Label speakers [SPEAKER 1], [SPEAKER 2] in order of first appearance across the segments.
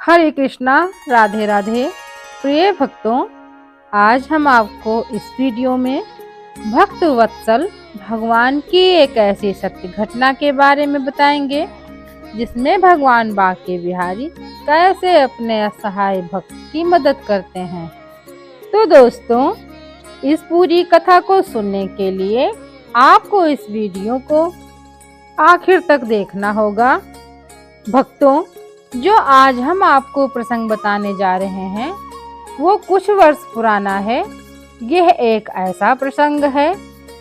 [SPEAKER 1] हरे कृष्णा, राधे राधे। प्रिय भक्तों, आज हम आपको इस वीडियो में भक्त वत्सल भगवान की एक ऐसी सत्य घटना के बारे में बताएंगे जिसमें भगवान बांके बिहारी कैसे अपने असहाय भक्त की मदद करते हैं। तो दोस्तों, इस पूरी कथा को सुनने के लिए आपको इस वीडियो को आखिर तक देखना होगा। भक्तों, जो आज हम आपको प्रसंग बताने जा रहे हैं वो कुछ वर्ष पुराना है। यह एक ऐसा प्रसंग है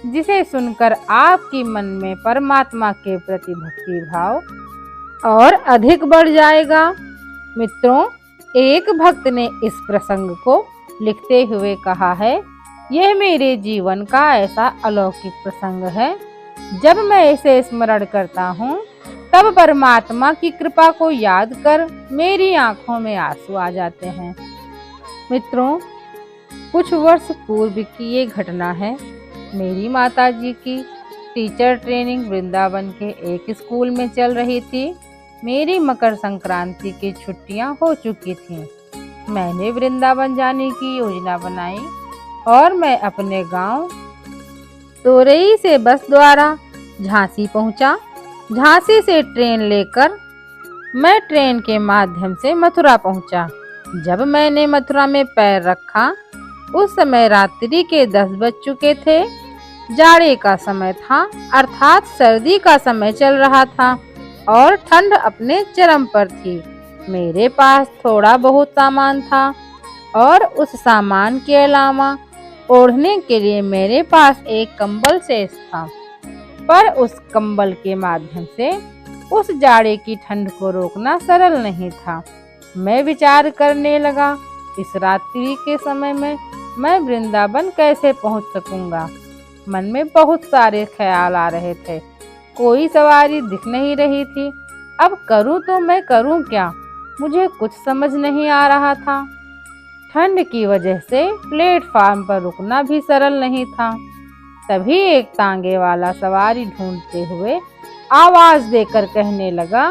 [SPEAKER 1] जिसे सुनकर आपकी मन में परमात्मा के प्रति भक्ति भाव और अधिक बढ़ जाएगा। मित्रों, एक भक्त ने इस प्रसंग को लिखते हुए कहा है, यह मेरे जीवन का ऐसा अलौकिक प्रसंग है, जब मैं इसे स्मरण करता हूँ तब परमात्मा की कृपा को याद कर मेरी आंखों में आंसू आ जाते हैं। मित्रों, कुछ वर्ष पूर्व की ये घटना है। मेरी माताजी की टीचर ट्रेनिंग वृंदावन के एक स्कूल में चल रही थी। मेरी मकर संक्रांति की छुट्टियां हो चुकी थीं। मैंने वृंदावन जाने की योजना बनाई और मैं अपने गांव तोरई से बस द्वारा झांसी पहुंचा। झांसी से ट्रेन लेकर मैं ट्रेन के माध्यम से मथुरा पहुंचा। जब मैंने मथुरा में पैर रखा उस समय रात्रि के 10 बज चुके थे। जाड़े का समय था, अर्थात सर्दी का समय चल रहा था और ठंड अपने चरम पर थी। मेरे पास थोड़ा बहुत सामान था और उस सामान के अलावा ओढ़ने के लिए मेरे पास एक कंबल शेष था, पर उस कंबल के माध्यम से उस जाड़े की ठंड को रोकना सरल नहीं था। मैं विचार करने लगा, इस रात्रि के समय में मैं वृंदावन कैसे पहुंच सकूंगा। मन में बहुत सारे ख्याल आ रहे थे। कोई सवारी दिख नहीं रही थी। अब करूं तो मैं करूं क्या, मुझे कुछ समझ नहीं आ रहा था। ठंड की वजह से प्लेटफार्म पर रुकना भी सरल नहीं था। तभी एक तांगे वाला सवारी ढूंढते हुए आवाज देकर कहने लगा,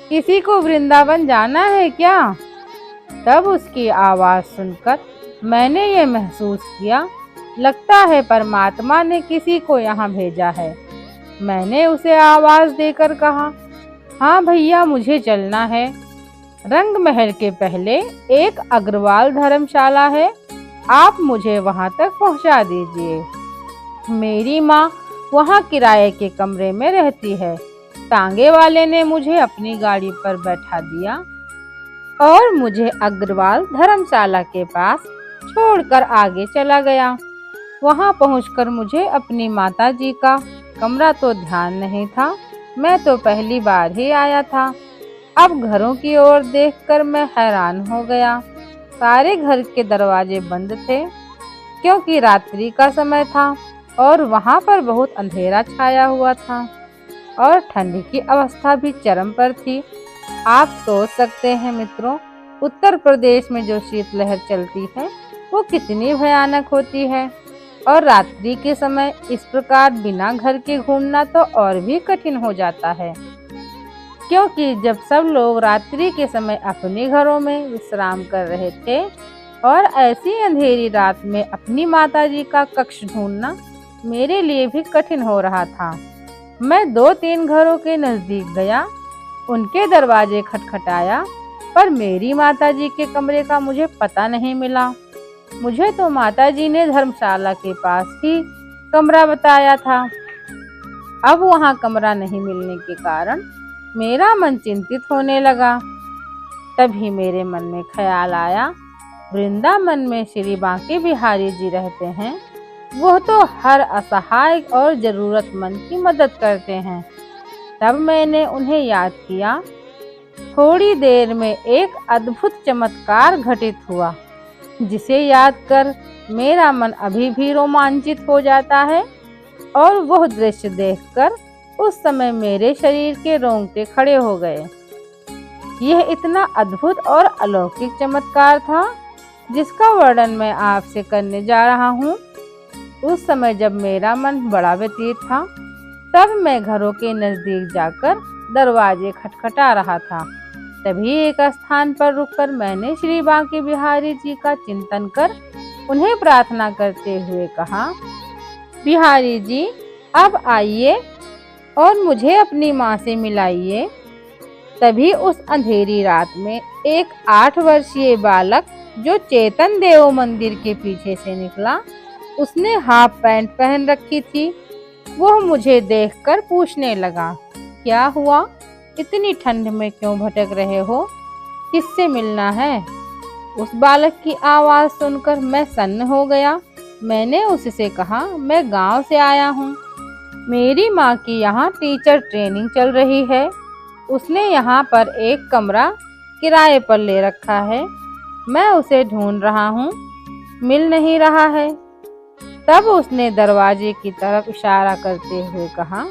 [SPEAKER 1] किसी को वृंदावन जाना है क्या? तब उसकी आवाज सुनकर मैंने ये महसूस किया, लगता है परमात्मा ने किसी को यहाँ भेजा है। मैंने उसे आवाज देकर कहा, हाँ भैया, मुझे चलना है। रंग महल के पहले एक अग्रवाल धर्मशाला है, आप मुझे वहां तक पहुंचा दीजिए। मेरी माँ वहाँ किराए के कमरे में रहती है। तांगे वाले ने मुझे अपनी गाड़ी पर बैठा दिया और मुझे अग्रवाल धर्मशाला के पास छोड़कर आगे चला गया। वहाँ पहुंचकर मुझे अपनी माताजी का कमरा तो ध्यान नहीं था। मैं तो पहली बार ही आया था। अब घरों की ओर देखकर मैं हैरान हो गया। सारे घर के दरवाजे बंद थे क्योंकि रात्रि का समय था और वहां पर बहुत अंधेरा छाया हुआ था और ठंड की अवस्था भी चरम पर थी। आप सोच सकते हैं मित्रों, उत्तर प्रदेश में जो शीतलहर चलती है वो कितनी भयानक होती है, और रात्रि के समय इस प्रकार बिना घर के घूमना तो और भी कठिन हो जाता है, क्योंकि जब सब लोग रात्रि के समय अपने घरों में विश्राम कर रहे थे और ऐसी अंधेरी रात में अपनी माताजी का कक्ष ढूंढना मेरे लिए भी कठिन हो रहा था। मैं 2-3 घरों के नजदीक गया, उनके दरवाजे खटखटाया, पर मेरी माताजी के कमरे का मुझे पता नहीं मिला। मुझे तो माताजी ने धर्मशाला के पास ही कमरा बताया था। अब वहाँ कमरा नहीं मिलने के कारण मेरा मन चिंतित होने लगा। तभी मेरे मन में ख्याल आया, वृंदावन में श्री बांके बिहारी जी रहते हैं, वो तो हर असहाय और जरूरतमंद की मदद करते हैं। तब मैंने उन्हें याद किया। थोड़ी देर में एक अद्भुत चमत्कार घटित हुआ, जिसे याद कर मेरा मन अभी भी रोमांचित हो जाता है, और वह दृश्य देखकर उस समय मेरे शरीर के रोंगटे खड़े हो गए। यह इतना अद्भुत और अलौकिक चमत्कार था जिसका वर्णन मैं आपसे करने जा रहा हूँ। उस समय जब मेरा मन बड़ा व्यतीत था, तब मैं घरों के नजदीक जाकर दरवाजे खटखटा रहा था। तभी एक स्थान पर रुककर मैंने श्री बांके बिहारी जी का चिंतन कर उन्हें प्रार्थना करते हुए कहा, बिहारी जी, अब आइए और मुझे अपनी माँ से मिलाइए। तभी उस अंधेरी रात में एक 8 वर्षीय बालक जो चेतन देव मंदिर के पीछे से निकला, उसने हाफ पैंट पहन रखी थी। वह मुझे देखकर पूछने लगा, क्या हुआ? इतनी ठंड में क्यों भटक रहे हो? किससे मिलना है? उस बालक की आवाज सुनकर मैं सन्न हो गया। मैंने उससे कहा, मैं गांव से आया हूँ। मेरी माँ की यहाँ टीचर ट्रेनिंग चल रही है। उसने यहाँ पर एक कमरा किराए पर ले रखा है। मैं उसे ढूंढ रहा हूँ, मिल नहीं रहा है। तब उसने दरवाजे की तरफ इशारा करते हुए कहा,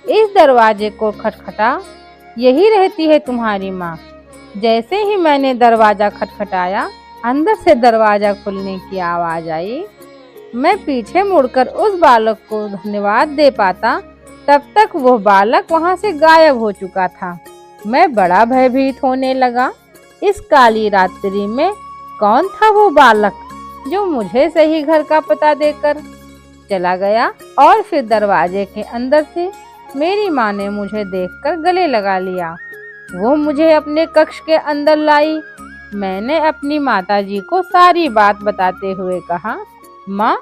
[SPEAKER 1] इस दरवाजे को खटखटा, यही रहती है तुम्हारी माँ। जैसे ही मैंने दरवाजा खटखटाया, अंदर से दरवाजा खुलने की आवाज आई। मैं पीछे मुड़कर उस बालक को धन्यवाद दे पाता, तब तक वह बालक वहां से गायब हो चुका था। मैं बड़ा भयभीत होने लगा। इस काली रात्रि में कौन था वो बालक जो मुझे सही घर का पता देकर चला गया? और फिर दरवाजे के अंदर से मेरी माँ ने मुझे देखकर गले लगा लिया। वो मुझे अपने कक्ष के अंदर लाई। मैंने अपनी माताजी को सारी बात बताते हुए कहा, माँ,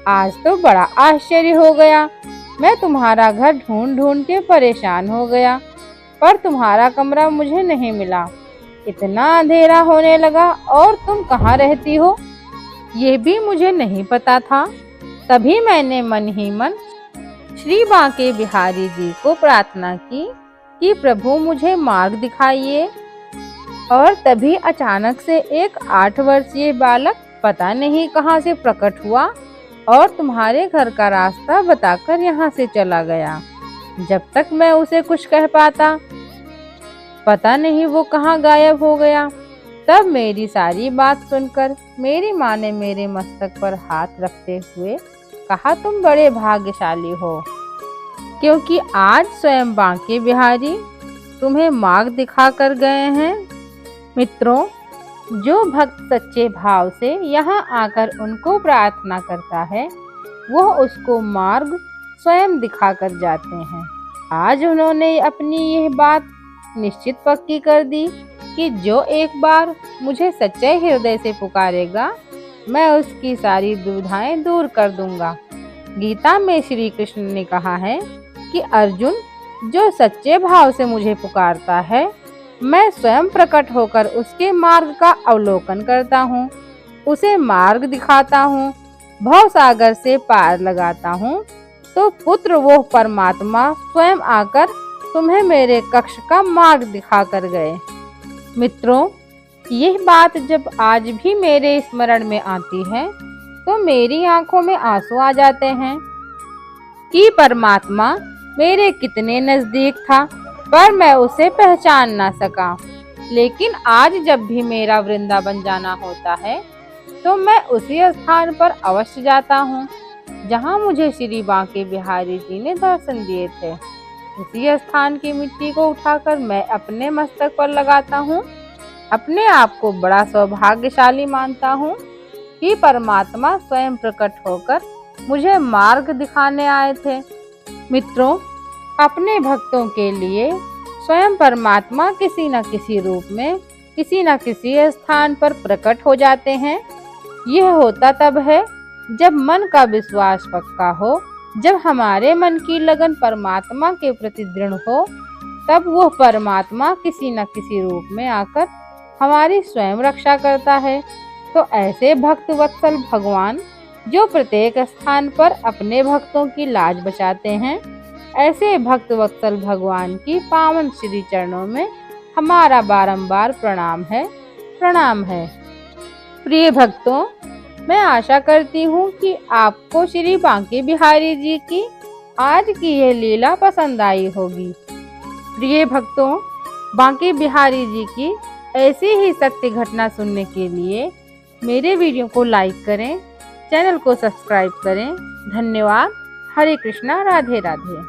[SPEAKER 1] आज तो बड़ा आश्चर्य हो गया। मैं तुम्हारा घर ढूंढ ढूंढ के परेशान हो गया, पर तुम्हारा कमरा मुझे नहीं मिला। इतना अंधेरा होने लगा और तुम कहाँ रहती हो, ये भी मुझे नहीं पता था। तभी मैंने मन ही मन श्री बांके बिहारी जी को प्रार्थना की कि प्रभु मुझे मार्ग दिखाइए। और तभी अचानक से एक 8 वर्षीय बालक पता नहीं कहां से प्रकट हुआ और तुम्हारे घर का रास्ता बताकर यहाँ से चला गया। जब तक मैं उसे कुछ कह पाता, पता नहीं वो कहाँ गायब हो गया। तब मेरी सारी बात सुनकर मेरी माँ ने मेरे मस्तक पर हाथ रखते हुए कहा, तुम बड़े भाग्यशाली हो, क्योंकि आज स्वयं बांके बिहारी तुम्हें मार्ग दिखा कर गए हैं। मित्रों, जो भक्त सच्चे भाव से यहाँ आकर उनको प्रार्थना करता है, वह उसको मार्ग स्वयं दिखाकर जाते हैं। आज उन्होंने अपनी यह बात निश्चित पक्की कर दी कि जो एक बार मुझे सच्चे हृदय से पुकारेगा, मैं उसकी सारी दुविधाएं दूर कर दूंगा। गीता में श्री कृष्ण ने कहा है कि अर्जुन, जो सच्चे भाव से मुझे पुकारता है, मैं स्वयं प्रकट होकर उसके मार्ग का अवलोकन करता हूँ, उसे मार्ग दिखाता हूँ, भव सागर से पार लगाता हूँ। तो पुत्र वो परमात्मा स्वयं आकर तुम्हें मेरे कक्ष का मार्ग दिखा कर गए। मित्रों, यह बात जब आज भी मेरे स्मरण में आती है तो मेरी आंखों में आंसू आ जाते हैं कि परमात्मा मेरे कितने नजदीक था, पर मैं उसे पहचान ना सका। लेकिन आज जब भी मेरा वृंदावन जाना होता है तो मैं उसी स्थान पर अवश्य जाता हूँ जहाँ मुझे श्री बांके बिहारी जी ने दर्शन दिए थे। उसी स्थान की मिट्टी को उठाकर मैं अपने मस्तक पर लगाता हूँ। अपने आप को बड़ा सौभाग्यशाली मानता हूँ कि परमात्मा स्वयं प्रकट होकर मुझे मार्ग दिखाने आए थे। मित्रों, अपने भक्तों के लिए स्वयं परमात्मा किसी न किसी रूप में किसी न किसी स्थान पर प्रकट हो जाते हैं। यह होता तब है जब मन का विश्वास पक्का हो, जब हमारे मन की लगन परमात्मा के प्रति दृढ़ हो, तब वह परमात्मा किसी न किसी रूप में आकर हमारी स्वयं रक्षा करता है। तो ऐसे भक्त वत्सल भगवान जो प्रत्येक स्थान पर अपने भक्तों की लाज बचाते हैं, ऐसे भक्त वत्सल भगवान की पावन श्री चरणों में हमारा बारंबार प्रणाम है। प्रिय भक्तों, मैं आशा करती हूँ कि आपको श्री बांके बिहारी जी की आज की यह लीला पसंद आई होगी। प्रिय भक्तों, बांके बिहारी जी की ऐसी ही सत्य घटना सुनने के लिए मेरे वीडियो को लाइक करें, चैनल को सब्सक्राइब करें। धन्यवाद। हरे कृष्णा, राधे राधे।